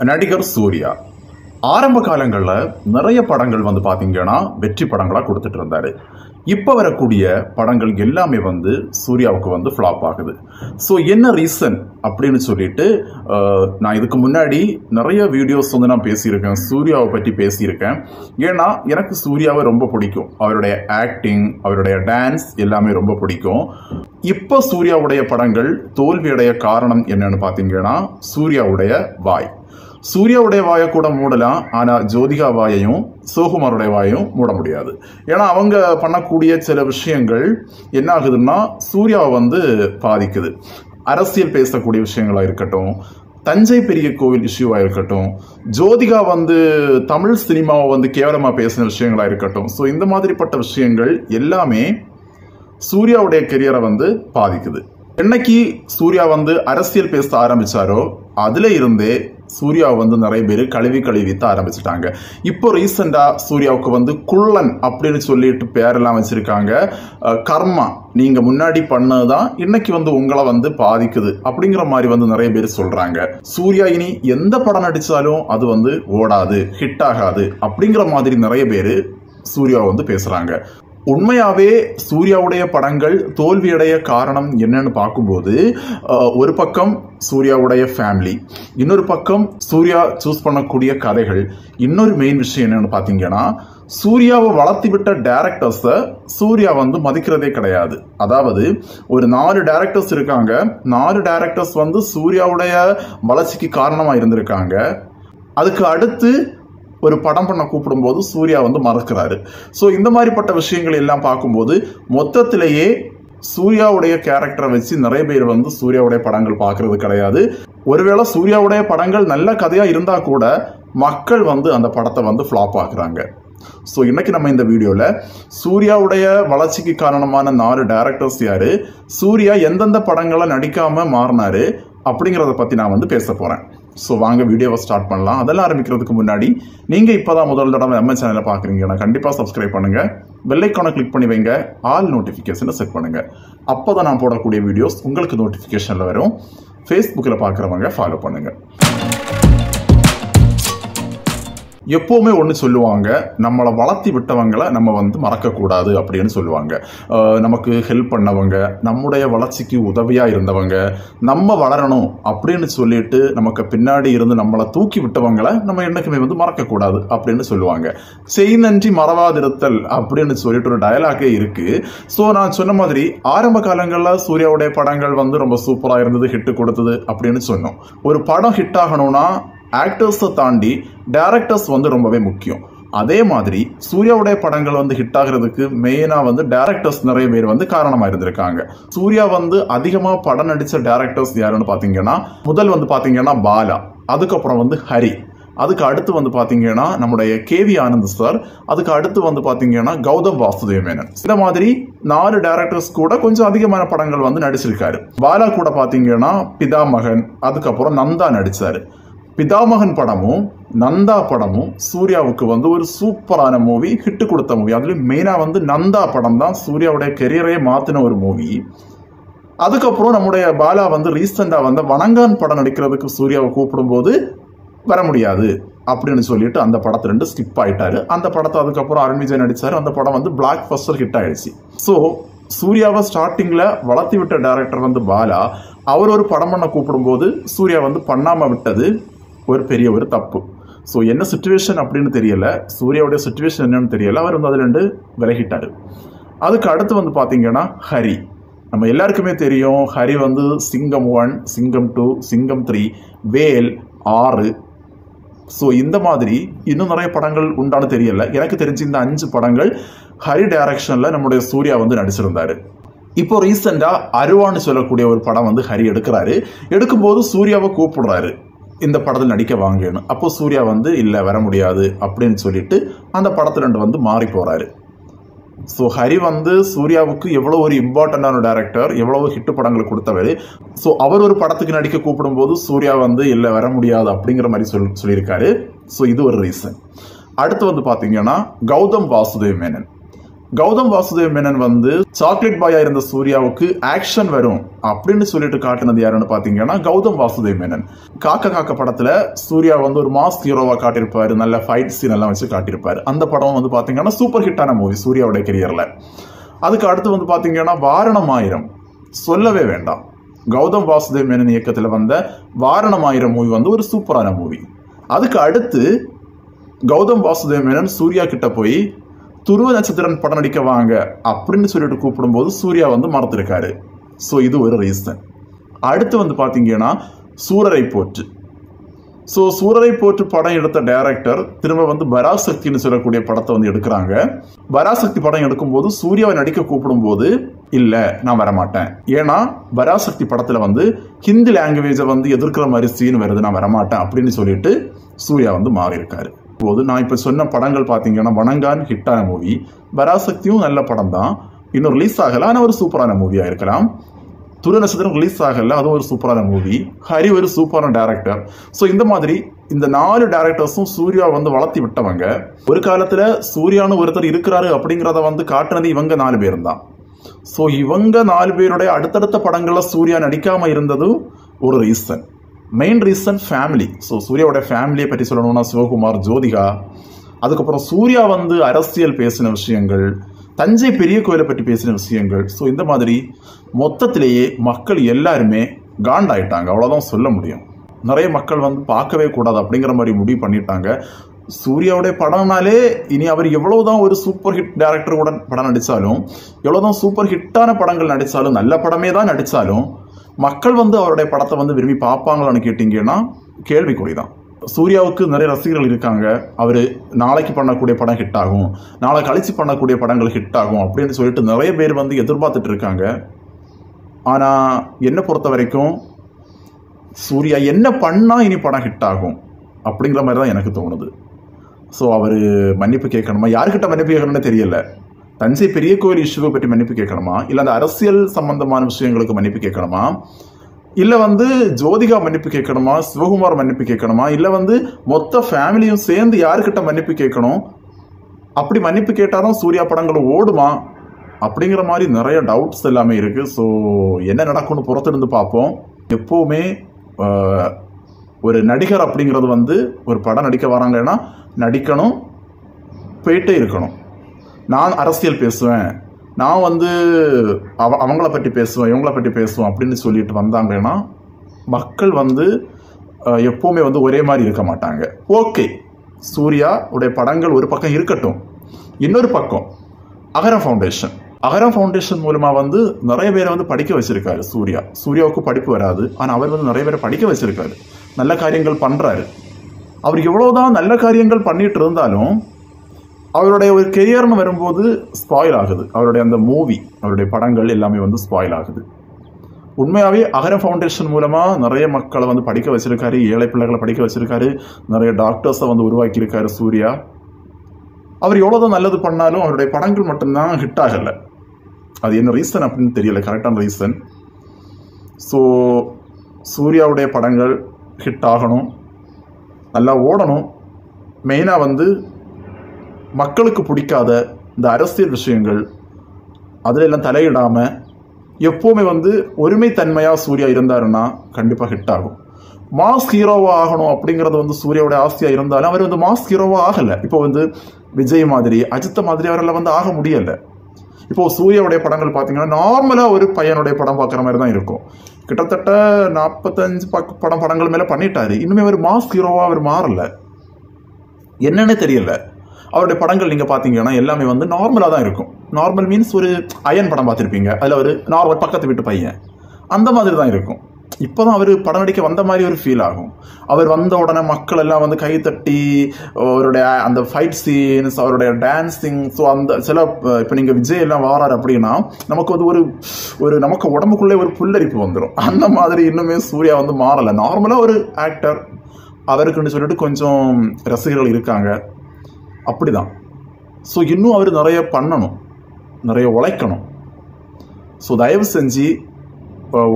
நடிகர் சூர்யா ஆரம்ப காலங்களில் நிறைய படங்கள் வந்து பார்த்தீங்கன்னா வெற்றி படங்களாக கொடுத்துட்டு இருந்தாரு. இப்போ வரக்கூடிய படங்கள் எல்லாமே வந்து சூர்யாவுக்கு வந்து ஃப்ளாப் ஆகுது. ஸோ என்ன ரீசன் அப்படின்னு சொல்லிட்டு நான் இதுக்கு முன்னாடி நிறைய வீடியோஸ் வந்து நான் பேசியிருக்கேன், சூர்யாவை பற்றி பேசியிருக்கேன். ஏன்னா எனக்கு சூர்யாவை ரொம்ப பிடிக்கும், அவருடைய ஆக்டிங், அவருடைய டான்ஸ் எல்லாமே ரொம்ப பிடிக்கும். இப்போ சூர்யாவுடைய படங்கள் தோல்வியடைய காரணம் என்னன்னு பார்த்தீங்கன்னா சூர்யாவுடைய வாய். சூர்யாவுடைய வாயை கூட மூடலாம், ஆனால் ஜோதிகா வாயையும் சோகுமாருடைய வாயையும் மூட முடியாது. ஏன்னா அவங்க பண்ணக்கூடிய சில விஷயங்கள் என்ன ஆகுதுன்னா சூர்யாவை வந்து பாதிக்குது. அரசியல் பேசக்கூடிய விஷயங்களா இருக்கட்டும், தஞ்சை பெரிய கோவில் இஷ்யூவா இருக்கட்டும், ஜோதிகா வந்து தமிழ் சினிமாவை வந்து கேவலமா பேசின விஷயங்களா இருக்கட்டும். ஸோ இந்த மாதிரிப்பட்ட விஷயங்கள் எல்லாமே சூர்யாவுடைய கெரியரை வந்து பாதிக்குது. என்னைக்கு சூர்யா வந்து அரசியல் பேச ஆரம்பிச்சாரோ அதுல இருந்தே சூர்யாவை வந்து நிறைய பேர் கழுவித்த ஆரம்பிச்சுட்டாங்க. இப்போ ரீசெண்டா சூர்யாவுக்கு வந்து குள்ளன் அப்படின்னு சொல்லிட்டு பேரெல்லாம் வச்சிருக்காங்க. கர்மா, நீங்க முன்னாடி பண்ணதுதான் இன்னைக்கு வந்து உங்களை வந்து பாதிக்குது அப்படிங்கிற மாதிரி வந்து நிறைய பேர் சொல்றாங்க. சூர்யா இனி எந்த படம் நடிச்சாலும் அது வந்து ஓடாது, ஹிட் ஆகாது அப்படிங்கிற மாதிரி நிறைய பேர் சூர்யாவை வந்து பேசுறாங்க. உண்மையாவே சூர்யாவுடைய படங்கள் தோல்வியடைய காரணம் என்னன்னு பார்க்கும்போது ஒரு பக்கம் சூர்யாவுடைய ஃபேமிலி, இன்னொரு பக்கம் சூர்யா சூஸ் பண்ணக்கூடிய கதைகள், இன்னொரு மெயின் விஷயம் என்னன்னு பார்த்தீங்கன்னா சூர்யாவை வளர்த்தி விட்ட டைரக்டர்ஸை சூர்யா வந்து மதிக்கிறதே கிடையாது. அதாவது ஒரு 4 டைரக்டர்ஸ் இருக்காங்க, 4 டைரக்டர்ஸ் வந்து சூர்யாவுடைய வளர்ச்சிக்கு காரணமா இருந்திருக்காங்க. அதுக்கு அடுத்து ஒரு படம் பண்ண கூப்பிடும்போது சூர்யா வந்து மறக்கிறாரு. ஸோ இந்த மாதிரிப்பட்ட விஷயங்கள் எல்லாம் பார்க்கும்போது மொத்தத்திலேயே சூர்யாவுடைய கேரக்டரை வச்சு நிறைய பேர் வந்து சூர்யாவுடைய படங்கள் பார்க்கறது கிடையாது. ஒருவேளை சூர்யாவுடைய படங்கள் நல்ல கதையா இருந்தா கூட மக்கள் வந்து அந்த படத்தை வந்து ஃப்ளாப் ஆக்குறாங்க. ஸோ இன்னைக்கு நம்ம இந்த வீடியோல சூர்யாவுடைய வளர்ச்சிக்கு காரணமான 4 டைரக்டர்ஸ் யாரு, சூர்யா எந்தெந்த படங்களை நடிக்காம மாறினாரு அப்படிங்கிறத பத்தி நான் வந்து பேச போறேன். ஸோ வாங்க வீடியோவை ஸ்டார்ட் பண்ணலாம். அதெல்லாம் ஆரம்பிக்கிறதுக்கு முன்னாடி நீங்கள் இப்போ தான் முதல் தடவை நம்ம சேனலை பார்க்குறீங்கன்னா கண்டிப்பாக சப்ஸ்கிரைப் பண்ணுங்கள், பெல் ஐக்கானை கிளிக் பண்ணி வைங்க, ஆல் நோட்டிஃபிகேஷனை செட் பண்ணுங்கள். அப்போ தான் நான் போடக்கூடிய வீடியோஸ் உங்களுக்கு நோட்டிஃபிகேஷனில் வரும். ஃபேஸ்புக்கில் பார்க்குறவங்க ஃபாலோ பண்ணுங்கள். எப்போவுமே ஒன்று சொல்லுவாங்க, நம்மளை வளர்த்தி விட்டவங்களை நம்ம வந்து மறக்கக்கூடாது அப்படின்னு சொல்லுவாங்க. நமக்கு ஹெல்ப் பண்ணவங்க, நம்முடைய வளர்ச்சிக்கு உதவியாக இருந்தவங்க, நம்ம வளரணும் அப்படின்னு சொல்லிட்டு நமக்கு பின்னாடி இருந்து நம்மளை தூக்கி விட்டவங்களை நம்ம என்னைக்குமே வந்து மறக்கக்கூடாது அப்படின்னு சொல்லுவாங்க. செய் நன்றி மறவாதிருத்தல் அப்படின்னு சொல்லிட்டு ஒரு டயலாகே இருக்கு. ஸோ நான் சொன்ன மாதிரி ஆரம்ப காலங்களில் சூர்யாவுடைய படங்கள் வந்து ரொம்ப சூப்பராக இருந்தது, ஹிட்டு கொடுத்தது அப்படின்னு சொன்னோம். ஒரு படம் ஹிட் ஆகணும்னா ஆக்டர்ஸை தாண்டி டைரக்டர்ஸ் வந்து ரொம்பவே முக்கியம். அதே மாதிரி சூர்யாவுடைய படங்கள் வந்து ஹிட் ஆகிறதுக்கு மெயினா வந்து டைரக்டர்ஸ் நிறைய பேர் வந்து காரணமா இருந்திருக்காங்க. சூர்யா வந்து அதிகமா படம் நடிச்ச டைரக்டர்ஸ் யாருன்னு பாத்தீங்கன்னா முதல் வந்து பாத்தீங்கன்னா பாலா, அதுக்கப்புறம் வந்து ஹரி, அதுக்கு அடுத்து வந்து பாத்தீங்கன்னா நம்முடைய கேவி ஆனந்த் சார், அதுக்கு அடுத்து வந்து பாத்தீங்கன்னா கௌதம் வாசுதேவ் மேனன். இந்த மாதிரி 4 டைரக்டர்ஸ் கூட கொஞ்சம் அதிகமான படங்கள் வந்து நடிச்சிருக்காரு. பாலா கூட பாத்தீங்கன்னா பிதாமகன், அதுக்கப்புறம் நந்தா நடிச்சாரு. பிதாமகன் படமும் நந்தா படமும் சூர்யாவுக்கு வந்து ஒரு சூப்பரான மூவி, ஹிட் கொடுத்த மூவி. அதுலயும் மெயினா வந்து நந்தா படம் தான் சூர்யாவுடைய கெரியரே மாத்தின ஒரு மூவி. அதுக்கப்புறம் நம்முடைய பாலா வந்து ரீசெண்டா வந்து வணங்கான் படம் நடிக்கிறதுக்கு சூர்யாவை கூப்பிடும் போது வர முடியாது அப்படின்னு சொல்லிட்டு அந்த படத்தை 2 ஸ்கிப் ஆயிட்டாரு. அந்த படத்தை அதுக்கப்புறம் அருண் விஜய் நடிச்சாரு. அந்த படம் வந்து பிளாக் பஸ்டர் ஹிட் ஆயிடுச்சு. ஸோ சூர்யாவை ஸ்டார்டிங்ல வளர்த்தி விட்ட டைரக்டர் வந்து பாலா, அவர் ஒரு படம் பண்ண கூப்பிடும்போது சூர்யா வந்து பண்ணாம விட்டது ஒரு பெரிய ஒரு தப்பு. ஸோ என்ன சிச்சுவேஷன் அப்படின்னு தெரியல, சூர்யாவுடைய சிச்சுவேஷன் என்னன்னு தெரியல, அவர் வந்து அதுல விலகிட்டாரு. அதுக்கு அடுத்து வந்து பாத்தீங்கன்னா ஹரி. நம்ம எல்லாருக்குமே தெரியும், ஹரி வந்து சிங்கம் 1, சிங்கம் 2, சிங்கம் 3, வேல் 6. ஸோ இந்த மாதிரி இன்னும் நிறைய படங்கள் உண்டானு தெரியல. எனக்கு தெரிஞ்சு இந்த 5 படங்கள் ஹரி டைரக்ஷன்ல நம்முடைய சூர்யா வந்து நடிச்சிருந்தாரு. இப்போ ரீசெண்டா அருவான்னு சொல்லக்கூடிய ஒரு படம் வந்து ஹரி எடுக்கிறாரு. எடுக்கும்போது சூர்யாவை கூப்பிடுறாரு, இந்த படத்தில் நடிக்க வாங்கணும். அப்போ சூர்யா வந்து இல்லை வர முடியாது அப்படின்னு சொல்லிட்டு அந்த படத்துல வந்து மாறி போறாரு. ஸோ ஹரி வந்து சூர்யாவுக்கு எவ்வளோ ஒரு இம்பார்ட்டண்டான டைரக்டர், எவ்வளவு ஹிட் படங்களை கொடுத்தவர். ஸோ அவர் ஒரு படத்துக்கு நடிக்க கூப்பிடும் போது சூர்யா வந்து இல்லை வர முடியாது அப்படிங்கிற மாதிரி சொல்லியிருக்காரு. ஸோ இது ஒரு ரீசன். அடுத்து வந்து பார்த்தீங்கன்னா கௌதம் வாசுதேவ் மேனன். கௌதம் வாசுதேவ் மேனன் வந்து சாக்லேட் பாயா இருந்த சூர்யாவுக்கு ஆக்ஷன் வரும் அப்படின்னு சொல்லிட்டு காட்டினது யாருன்னு பாத்தீங்கன்னா கௌதம் வாசுதேவ் மேனன். காக்க காக்க படத்துல சூர்யா வந்து ஒரு மாஸ் ஹீரோவா காட்டியிருப்பாரு, நல்ல ஃபைட் சீன் எல்லாம் வச்சு காட்டியிருப்பாரு. அந்த படம் வந்து பாத்தீங்கன்னா சூப்பர் ஹிட்டான மூவி சூர்யாவுடைய கெரியர்ல. அதுக்கு அடுத்து வந்து பாத்தீங்கன்னா வாரணமாயிரம் சொல்லவே வேண்டாம். கௌதம் வாசுதேவ் மேனன் இயக்கத்துல வந்த வாரணமாயிரம் மூவி வந்து ஒரு சூப்பரான மூவி. அதுக்கு அடுத்து கௌதம் வாசுதேவ் மேனன் சூர்யா கிட்ட போய் துருவ நட்சத்திரன் படம் நடிக்க வாங்க அப்படின்னு சொல்லிட்டு கூப்பிடும்போது சூர்யா வந்து மறந்துருக்காரு. ஸோ இது ஒரு ரீசன். அடுத்து வந்து பாத்தீங்கன்னா சூரரை போற்று. ஸோ சூரரை போற்று படம் எடுத்த டைரக்டர் திரும்ப வந்து பராசக்தின்னு சொல்லக்கூடிய படத்தை வந்து எடுக்கிறாங்க. பராசக்தி படம் எடுக்கும்போது சூர்யாவை நடிக்க கூப்பிடும்போது இல்ல நான் வரமாட்டேன், ஏன்னா பராசக்தி படத்துல வந்து ஹிந்தி லாங்குவேஜை வந்து எதிர்க்கிற மாதிரி சீன் வருது, நான் வரமாட்டேன் அப்படின்னு சொல்லிட்டு சூர்யா வந்து மாறி இருக்காரு. போது நான் இப்ப சொன்ன படங்கள் பாத்தீங்கன்னா வணங்கான் ஹிட்டான மூவி, பராசக்தியும் நல்ல படம் தான், இன்னும் ரிலீஸ் ஆகல, ஆனா ஒரு சூப்பரான மூவியா இருக்கலாம். துருவ நட்சத்திரம் ரிலீஸ் ஆகல, அதுவும் ஒரு சூப்பரான மூவி. ஹரி ஒரு சூப்பரான டைரக்டர். ஸோ இந்த மாதிரி இந்த 4 டைரக்டர்ஸும் சூர்யா வந்து வளர்த்தி விட்டவங்க. ஒரு காலத்துல சூர்யான்னு ஒருத்தர் இருக்கிறாரு அப்படிங்கிறத வந்து காட்டுனது இவங்க 4 பேரும் தான். ஸோ இவங்க 4 பேருடைய அடுத்தடுத்த படங்கள்ல சூர்யா நடிக்காம இருந்ததும் ஒரு reason. Main reason family. So சூர்யாவோட ஃபேமிலியை பற்றி சொல்லணும்னா சிவகுமார், ஜோதிகா, அதுக்கப்புறம் சூர்யா வந்து அரசியல் பேசின விஷயங்கள், தஞ்சை பெரிய கோயிலை பற்றி பேசின விஷயங்கள். ஸோ இந்த மாதிரி மொத்தத்திலேயே மக்கள் எல்லாருமே காண்டாயிட்டாங்க, அவ்வளோதான் சொல்ல முடியும். நிறைய மக்கள் வந்து பார்க்கவே கூடாது அப்படிங்கிற மாதிரி முடிவு பண்ணிட்டாங்க. சூர்யாவுடைய படம்னாலே இனி அவர் எவ்வளவுதான் ஒரு சூப்பர் ஹிட் டைரக்டர் கூட படம் நடித்தாலும், எவ்வளவுதான் சூப்பர் ஹிட்டான படங்கள் நடித்தாலும், நல்ல படமே தான் நடித்தாலும் மக்கள் வந்து அவருடைய படத்தை வந்து விரும்பி பார்ப்பாங்களான்னு கேட்டீங்கன்னா கேள்விக்குறிதான். சூர்யாவுக்கு நிறைய ரசிகர்கள் இருக்காங்க. அவர் நாளைக்கு பண்ணக்கூடிய படம் ஹிட் ஆகும், நாளை கழிச்சு பண்ணக்கூடிய படங்கள் ஹிட் ஆகும் அப்படின்னு சொல்லிட்டு நிறைய பேர் வந்து எதிர்பார்த்துட்டு இருக்காங்க. ஆனா என்னை பொறுத்த வரைக்கும் சூர்யா என்ன பண்ணா இனி படம் ஹிட் ஆகும் அப்படிங்கிற மாதிரி தான் எனக்கு தோணுது. ஸோ அவர் மன்னிப்பு கேட்கணுமா, யாருக்கிட்ட மன்னிப்பு கேட்கணும்னு தெரியல. தஞ்சை பெரிய கோயில் இஷ்யூவை பற்றி மன்னிப்பு கேட்கணுமா, இல்லை அந்த அரசியல் சம்பந்தமான விஷயங்களுக்கு மன்னிப்பு கேட்கணுமா, இல்லை வந்து ஜோதிகா மன்னிப்பு கேட்கணுமா, சிவகுமார் மன்னிப்பு கேட்கணுமா, இல்லை வந்து மொத்த ஃபேமிலியும் சேர்ந்து யாருக்கிட்ட மன்னிப்பு கேட்கணும், அப்படி மன்னிப்பு கேட்டாலும் சூர்யா படங்கள் ஓடுமா அப்படிங்கிற மாதிரி நிறைய டவுட்ஸ் எல்லாமே இருக்கு. ஸோ என்ன நடக்கும்னு புறத்திருந்து பார்ப்போம். எப்போவுமே ஒரு நடிகர் அப்படிங்கிறது வந்து ஒரு படம் நடிக்க வராங்கன்னா நடிக்கணும், போயிட்டே இருக்கணும். நான் அரசியல் பேசுவேன், நான் வந்து அவங்கள பற்றி பேசுவேன், இவங்கள பற்றி பேசுவேன் அப்படின்னு சொல்லிட்டு வந்தாங்கன்னா மக்கள் வந்து எப்போவுமே வந்து ஒரே மாதிரி இருக்க மாட்டாங்க. ஓகே, சூர்யா உடைய படங்கள் ஒரு பக்கம் இருக்கட்டும், இன்னொரு பக்கம் அகரம் ஃபவுண்டேஷன். அகரம் ஃபவுண்டேஷன் மூலமா வந்து நிறைய பேரை வந்து படிக்க வச்சிருக்காரு சூர்யா. சூர்யாவுக்கு படிப்பு வராது, ஆனால் அவர் வந்து நிறைய பேரை படிக்க வச்சிருக்காரு, நல்ல காரியங்கள் பண்றாரு. அவர் எவ்வளவுதான் நல்ல காரியங்கள் பண்ணிட்டு இருந்தாலும் அவருடைய ஒரு கெரியர்னு வரும்போது ஸ்பாயில் ஆகுது. அவருடைய அந்த மூவி, அவருடைய படங்கள் எல்லாமே வந்து ஸ்பாயில் ஆகுது. உண்மையாகவே அகரம் ஃபவுண்டேஷன் மூலமா நிறைய மக்களை வந்து படிக்க வச்சிருக்காரு, ஏழை பிள்ளைகளை படிக்க வச்சிருக்காரு, நிறைய டாக்டர்ஸை வந்து உருவாக்கியிருக்காரு சூர்யா. அவர் எவ்வளோதான் நல்லது பண்ணாலும் அவருடைய படங்கள் மட்டும்தான் ஹிட் ஆகலை. அது என்ன ரீசன் அப்படின்னு தெரியல, கரெக்டான ரீசன். ஸோ சூர்யாவுடைய படங்கள் ஹிட் ஆகணும், நல்லா ஓடணும். மெயினாக வந்து மக்களுக்கு பிடிக்காத இந்த அரசியல் விஷயங்கள் அதில் எல்லாம் தலையிடாமல் எப்போவுமே வந்து ஒருமைத்தன்மையாக சூர்யா இருந்தாருன்னா கண்டிப்பாக ஹிட் ஆகும். மாஸ் ஹீரோவாக ஆகணும் அப்படிங்கிறது வந்து சூர்யாவோட ஆசையாக இருந்தாலும் அவர் வந்து மாஸ் ஹீரோவாக ஆகலை. இப்போ வந்து விஜய் மாதிரி, அஜித் மாதிரி அவரெல்லாம் வந்து ஆக முடியலை. இப்போ சூர்யாவுடைய படங்கள் பார்த்தீங்கன்னா நார்மலாக ஒரு பையனுடைய படம் பார்க்குற மாதிரி தான் இருக்கும். கிட்டத்தட்ட 45 படங்கள் மேலே பண்ணிட்டாரு, இன்னுமே அவர் மாஸ் ஹீரோவாக அவர் மாறல, என்னன்னு தெரியல. அவருடைய படங்கள் நீங்கள் பார்த்தீங்கன்னா எல்லாமே வந்து நார்மலாக தான் இருக்கும். நார்மல் மீன்ஸ் ஒரு அயன் படம் பார்த்துருப்பீங்க, அதில் ஒரு நார்மல் பக்கத்து வீட்டு பையன் அந்த மாதிரி தான் இருக்கும். இப்போ தான் அவர் படம் நடிக்க வந்த மாதிரி ஒரு ஃபீல் ஆகும். அவர் வந்த உடனே மக்கள் எல்லாம் வந்து கை தட்டி அவருடைய அந்த ஃபைட் சீன்ஸ், அவருடைய டான்ஸிங், ஸோ அந்த சில இப்போ நீங்கள் விஜய் எல்லாம் வாராரு அப்படின்னா நமக்கு வந்து ஒரு நமக்கு உடம்புக்குள்ளே ஒரு புல்லரிப்பு வந்துடும். அந்த மாதிரி இன்னுமே சூர்யா வந்து மாறலை. நார்மலாக ஒரு ஆக்டர், அவருக்குன்னு சொல்லிட்டு கொஞ்சம் ரசிகர்கள் இருக்காங்க, அப்படிதான். ஸோ இன்னும் அவர் நிறைய பண்ணணும், நிறைய உழைக்கணும். ஸோ தயவு செஞ்சு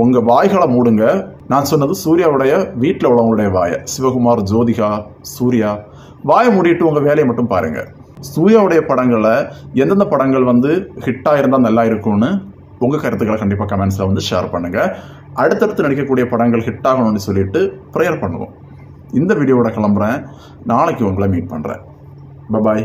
உங்கள் வாய்களை மூடுங்க. நான் சொன்னது சூர்யாவுடைய வீட்டில் உள்ளவங்களுடைய வாயை, சிவகுமார், ஜோதிகா, சூர்யா, வாயை மூடிட்டு உங்கள் வேலையை மட்டும் பாருங்கள். சூர்யாவுடைய படங்களில் எந்தெந்த படங்கள் வந்து ஹிட்டாக இருந்தால் நல்லா இருக்கும்னு உங்கள் கருத்துக்களை கண்டிப்பாக கமெண்ட்ஸில் வந்து ஷேர் பண்ணுங்கள். அடுத்தடுத்து நடிக்கக்கூடிய படங்கள் ஹிட் ஆகணும்னு சொல்லிட்டு ப்ரேயர் பண்ணுவோம். இந்த வீடியோவோட கிளம்புறேன். நாளைக்கு உங்களை மீட் பண்ணுறேன். பாய்.